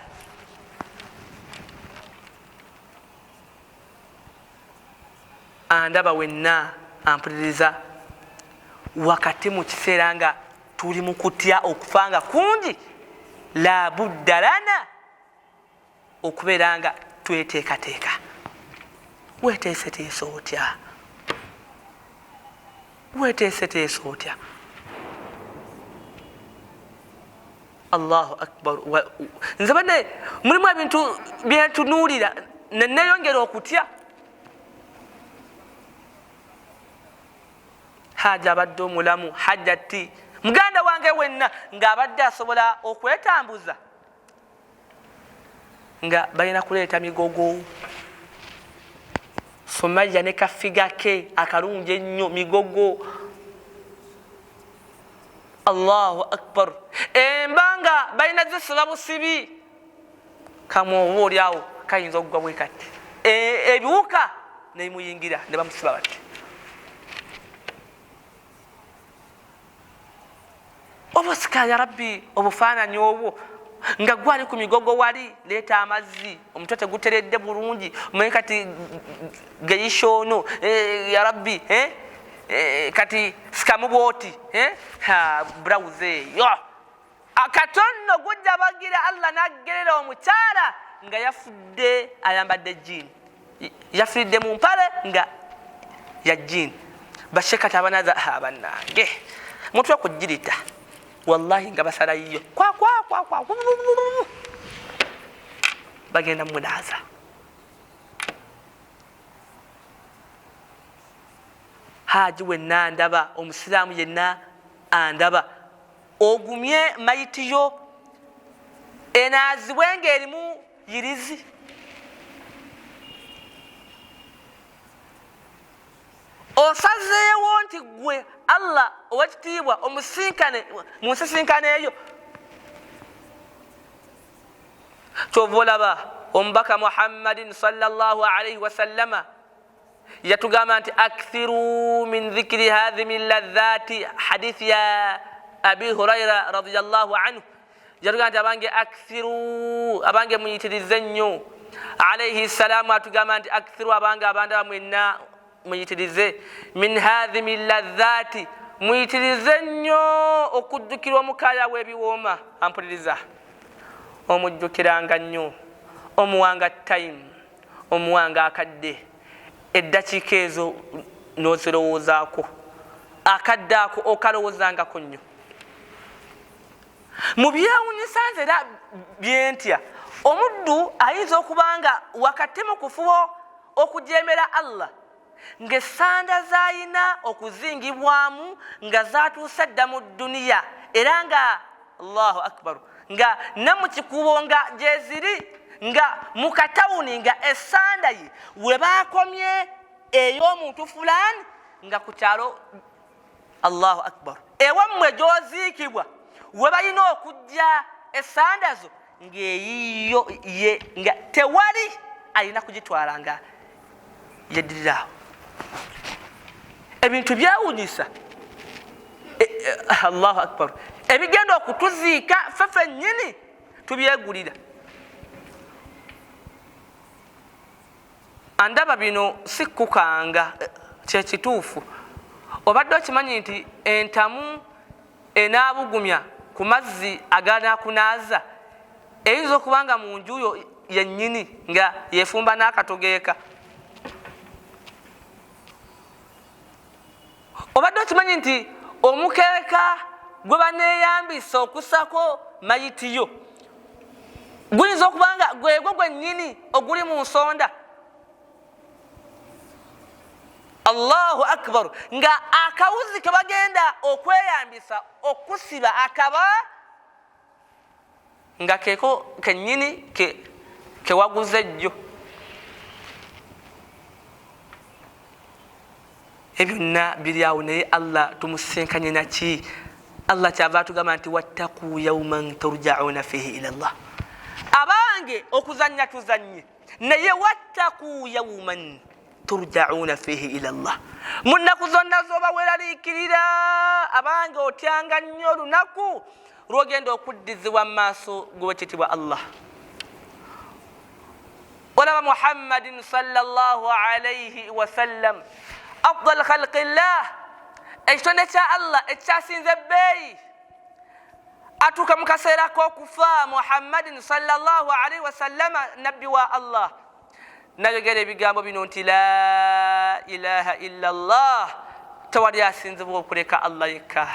andaba wenna ampuliriza wakati mu kiseera nga tuli mu kutya okufa nga kungi la budda lana okubeera nga tweteekateeka weeteeseteese otya weeteeseteese otya Allahu akbar nze banne mulimu ebintu byentunuulira neneyongera okutya haja abadde omulamu hajjati muganda wange wenna ng'abadde asobola okwetambuza nga balina kuleeta migogo Somaliya ne kafiga ke akalungi ennyo migogo Allahu akbar embanga balina zisiba busibi kamwoba oliawo kayinza okugwa bwe kati ebiwuka nemuyingira ne bamusiba bati obusika ya rabbi obufaananyi obwo nga gwali ku migogo wali leeta amazzi omutwe teguteredde bulungi omanyi kati geyishono ya rabbi kati sikamu bwoti burawuze yo akatonno gujja bagira Allah naggerera omukyala nga yafudde ayambadde jini yafudde mu mpale nga ya jini bashekati abanaza abanange mutwe kujirita wallahi nga basalayo kwa bagenda munaza haji wenna andaba omusiraamu yenna andaba ogumye mayitiyo enaazibwe ng'erimu yirizi osazeewo nti gwe Allah owekitiibwa omusinkane mu nsisinkano eyo kyova olaba omubaka Muhammadin sallallahu alaihi wasallama yatugamba nti akthiru min dhikri hadhimi ladhati hadithi ya Abi Huraira radiyallahu anhu yatugamba nti abange akthiru abange muyitirize nnyo alaihi salamu atugamba nti akthiru abange abanda mwenna muyitirize min hadhimi ladhati muyitirize nnyo okujjukira omukaya w'ebiwooma ampuliriza omujjukiranga nnyo omuwanga time omuwanga akadde eddakiika ezo n'ozirowoozaako akadde ako okalowoozangako nnyo mu byewuunyisa nze era byentya omuddu ayinza okuba nga wakati mu kufuba okujeemera Allah ng'essanda z'ayina okuzingibwamu nga zaatuusa dda mu dduniya era nga Allahu akbar nga ne mu kikubo nga gyeziri nga mu katawuni nga essanda ye we baakomye ey'omuntu fulani nga ku kyalo Allahu akbar ewammwe gy'oziikibwa we balina okujja essanda zo ng'eyiyo ye nga tewali alina kugitwala nga yeddirirawo ebintu byawunyisa Allahu akbar ebigenda okutuziika fefe nnyini tubyegulira andaba bino sikkukanga kyekituufu obadde okimanyi nti entamu enaabugumya ku mazzi aganaakunaaza eyinza okuba nga mu njuyo yennyini nga yeefumba n'akatogeeka obadde okimanyi nti omukeeka gwe baneeyambisa okusako mayitiyo guyinza okuba nga gwegwo gwennyini oguli mu nsonda Allahu akbar nga akawuzi ke bagenda okweyambisa okusiba akaba nga keeko kennyini kewaguze jjo ebyonna biri awo naye Allah tumusinkanye naki? Allah kyava atugamba nti wattaqu yawman turja'una fihi ila Allah. Abange okuzanya tuzanye naye wattaqu yawman turja'una fihi ila Allah. Munnaku zonna zoba weraliikirira abange otyanga nnyo olunaku lwogenda okuddizibwa mu maaso g'owekitiibwa Allah. olaba Muhammadin sallallahu alayhi wa sallam afdal khalqillah, ekitonde kya Allah ekyasinze ebbeeyi, atuuka mu kaseera k'okufa. Muhammadin sallallahu alayhi wa sallama nabbi wa Allah nayogera ebigambo bino nti la ilaha illa Allah, tewali asinzibwa okuleka Allah yekka.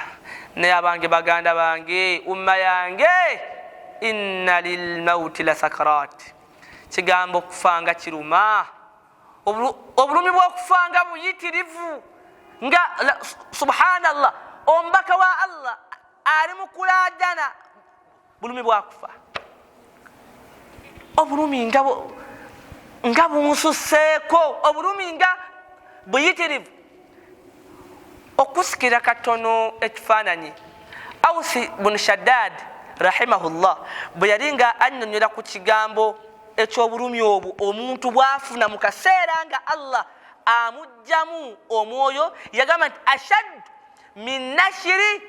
Naye abange, baganda bange, umma yange, inna lilmauti la sakarat, kigambo okufanga kiruma. Obulumi bw'okufanga buyitirivu nga subhanallah, omubaka wa Allah ali mu kulaajana bulumi bwakufa. Obulumi nga bunsuseeko, obulumi nga buyitirivu. Okusikira katono ekifaananyi, Awsi bun Shaddad rahimahullah bwe yali nga annyonnyola ku kigambo eky'obulumi obwo omuntu bw'afuna mu kaseera nga Allah amugjamu omwoyo, yagamba nti ashad min nashiri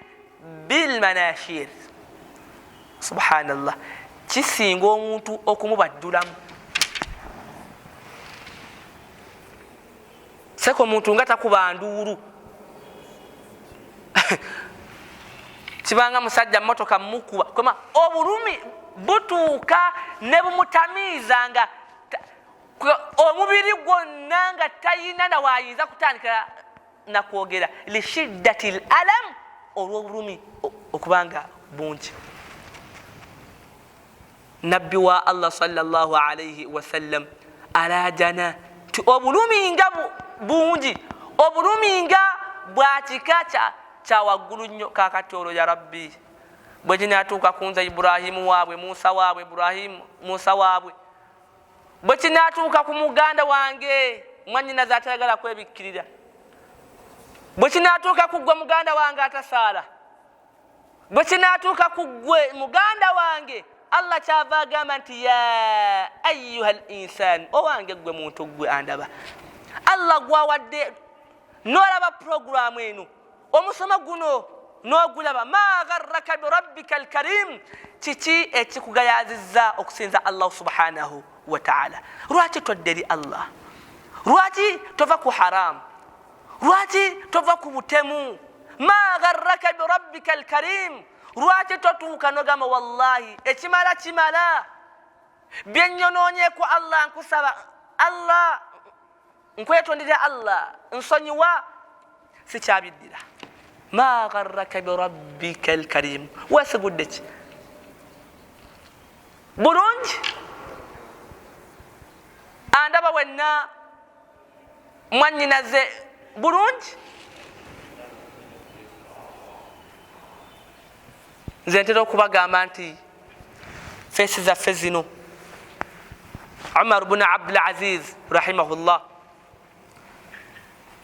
bil manashir. Subhanallah, kisinga omuntu okumubaddulamu. Seko omuntu nga takuba nduulu kibanga musajja mmotoka mukuba, koma obulumi butuuka ne bumutamiiza nga omubiri gwonna nga tayina na waayinza kutandika nakwogera lishiddati l alam, olw'obulumi okubanga bungi. Nabbi wa Allah sallallahu alayhi wa sallam alaajana ti obulumi nga bungi, obulumi nga bwakika kya waggulu nnyo. Kaakati olwo ya Rabbi bwe kinaatuuka ku nze Ibrahimu waabwe, Musa waabwe, Ibrahimu Musa waabwe, bwe kinaatuuka ku muganda wange mwannyinaze atayagala kwebikkirira, bwe kinaatuuka ku ggwe muganda wange atasaala, bwe kinaatuuka ku ggwe muganda wange, Allah kyava agamba nti ya ayyuha al insan, owange ggwe muntu ggwe andaba. Allah gwawadde n'olaba programu eno, omusomo guno n'ogulaba, ma gharraka bi rabbika alkarim, kiki ekikugayazizza okusinza Allah subhanahu wa ta'ala? Lwaki todda eri Allah? Lwaki tova ku haramu? Lwaki tova ku butemu? Ma gharraka bi rabbika alkarim, lwaki totuuka n'ogamba wallahi ekimala kimala, byenyonoonyeeko Allah nkusaba, Allah nkwetondera, Allah nsonyiwa, sikyabiddira. Ma gharraka bi rabbika alkarim, weesigudde ki? Bulungi andaba wenna mwannyinaze bulungi. Nze ntera okubagamba nti feesi zaffe zino, Umar bun Abdul Aziz rahimahullah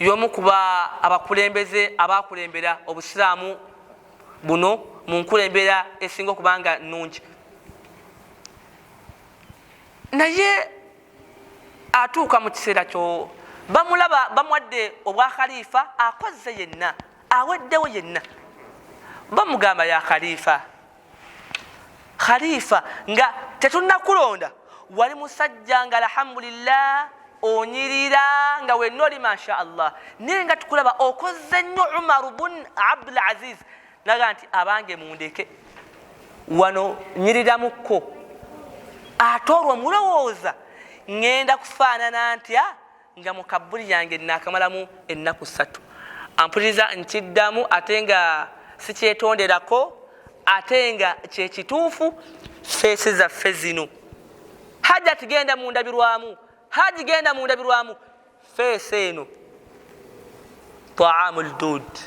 y'omu kuba abakulembeze abakulembera obusiraamu buno mu nkulembera esinga okubanga nnungi. Naye atuuka mu kiseera kyo bamulaba bamuwadde obwa khalifa, akoze yenna, aweddewo yenna, bamugamba ya khalifa, khalifa nga tetunnakulonda, wali musajja nga alhamdulillah onyirira nga wenna oli masha Allah, naye nga tukulaba okoze nnyo Umar bun Abdul Aziz, naga nti abange mundeke wano nyirirramukko, ate olwo mulowooza ngenda kufaanana ntya nga mu kabbuli yange naakamalamu ennaku 3, ampuliriza nkiddamu ate nga sikyetonderako, ate nga kyekituufu. Feesi zaffe zino hajja tigenda mu ndabirwamu, haji genda mu ndabirwamu, feesi eno taamul dud,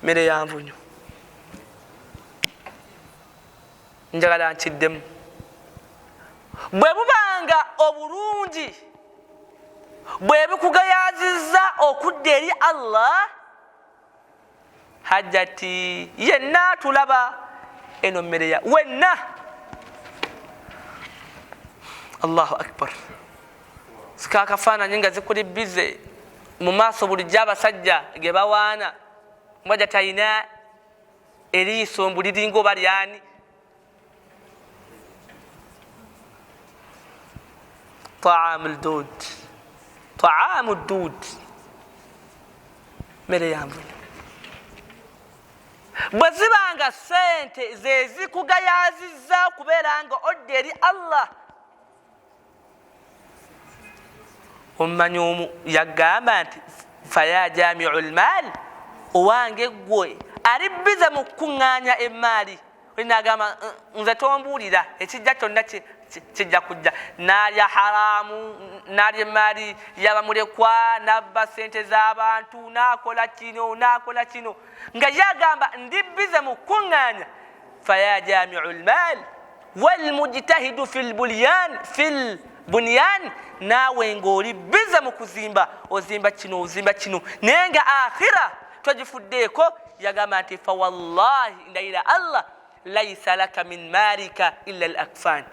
mmere yanvunyu, njagala nkiddemu. Bwe bubanga obulungi bwe bikugayazizza okudda eri Allah hajjati yenna tulaba eno mmere ya wenna. Allahu akbar. Sikakafaananyi nga zikuli bize mu maaso bulijjo abasajja ge bawaana mbwaja talina eriiso mbu liringa oba lyani. Taamu ddud mmere ya mbuli. Bwe zibanga sente ze zikugayazizza okubeera nga odda eri Allah. Omumanyi omu yagamba nti faya jamiu lmaali, owange gwe ali bize mu kukuŋŋaanya emmaali. Nagamba nze tombuulira ekijja kyonna kijja kujja. N'alya haramu, n'alya emmaali yabamulekwa, n'abba sente z'abantu, n'akola kino n'akola kino, nga yagamba ndi bize mu kukuŋŋaanya. Faya jamiu lmaali walmujtahidu fi bunyan, naawe ng'oli bize mu kuzimba, ozimba kino ozimba kino, naye nga akhira togifuddeeko. Yagamba nti fa wallahi ndayira Allah laisa laka min maalika illa al akfan.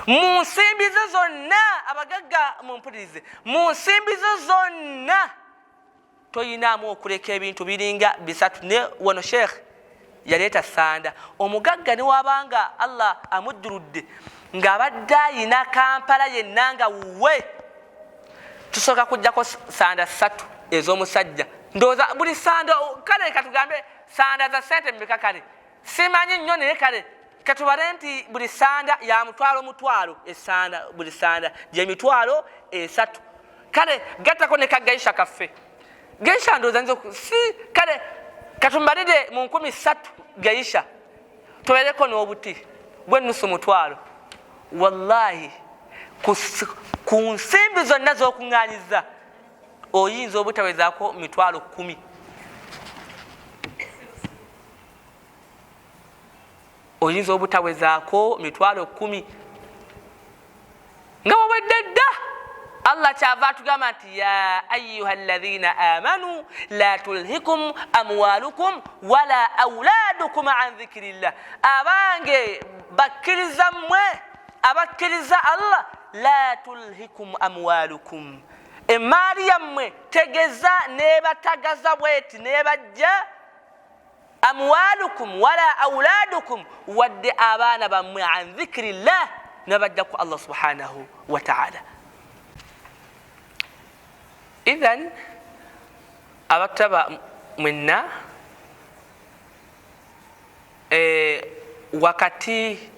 Mu nsimbi ze zonna, abagagga mumpulirize, mu nsimbi ze zonna toyinaamu okuleka ebintu biringa bisatu. Ne wano sheekh yaleeta sanda. Omugagga ne wabanga Allah amujjuludde ng'abadde ayina Kampala yenna nga wuwe, tusooka kujjako sanda 3 ez'omusajja. Ndowooza buli sanda kale katugambe sanda za sente mmeka kale simanyi nnyo, naye kale katubale nti buli sanda ya mutwalo esanda, buli sanda gye mitwalo 3. Kale gattako ne kagaisha kaffe. Gaisha ndowooza nze si kale katumbalire mu 3 gaisha tubeereko n'obuti bw'ennusu mutwalo. Wallahi ku nsimbi zonna z'okuŋŋaanyiza oyinza obutawezaako mitwalo 10. Oyinza obutawezaako mitwalo 10 nga wawedde dda. Allah kyava atugamba nti ya ayuha alladhina amanu la tulhikum amwalukum wala auladukum an dhikrillah. Abange bakkiriza mmwe abakkiriza Allah, la tulhikum amwalukum, emaali yammwe tegeza nebatagaza bweti nebajja. Amwalukum wala auladukum, wadde abaana bammwe an dhikrillah, nebajja ku Allah subhanahu wa ta'ala. Idhan abataba mwenna wakati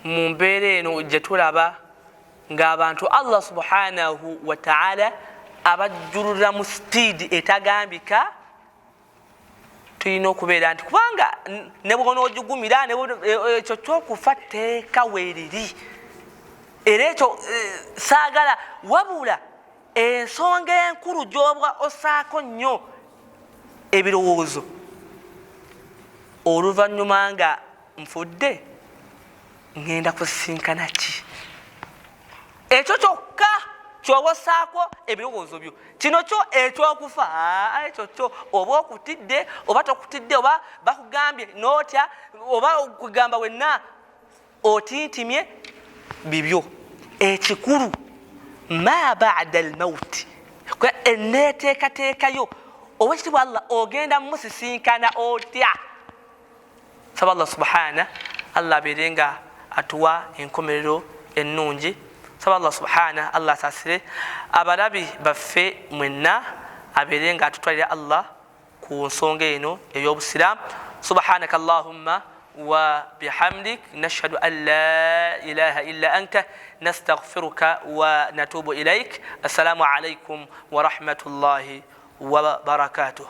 mu mbeera eno gye tulaba ng'abantu Allah subhanahu wa ta'ala abajjulula mu sitiidi etagambika, tulina okubeera nti kubanga ne bw'onoogigumira ekyo kyokufa tteeka weeriri. Era ekyo saagala, wabula ensonga enkulu gy'oba osaako nnyo ebirowoozo oluvannyuma nga nfudde ngenda kusisinkana ki. Ekyo kyokka ky'oba osaako ebirowoozo byo. Kino kyo ekyokufa ekyo kyo oba okutidde oba tokutidde, oba bakugambye n'otya oba okugamba wenna otintimye, bibyo. Ekikulu ma ba'da al-mawt, enneeteekateekayo owekitibwa Allah ogenda musisinkana otya. Saba Allah subhana Allah abeere nga atuwa enkomerero ennungi. Saba Allah subhana Allah asaasire abalabi baffe mwenna, abeere nga atutwalira Allah ku nsonga eno ey'obusiraamu. Subhanaka Allahumma وبحمدك نشهد أن لا إله إلا أنت نستغفرك ونتوب إليك. السلام عليكم ورحمة الله وبركاته.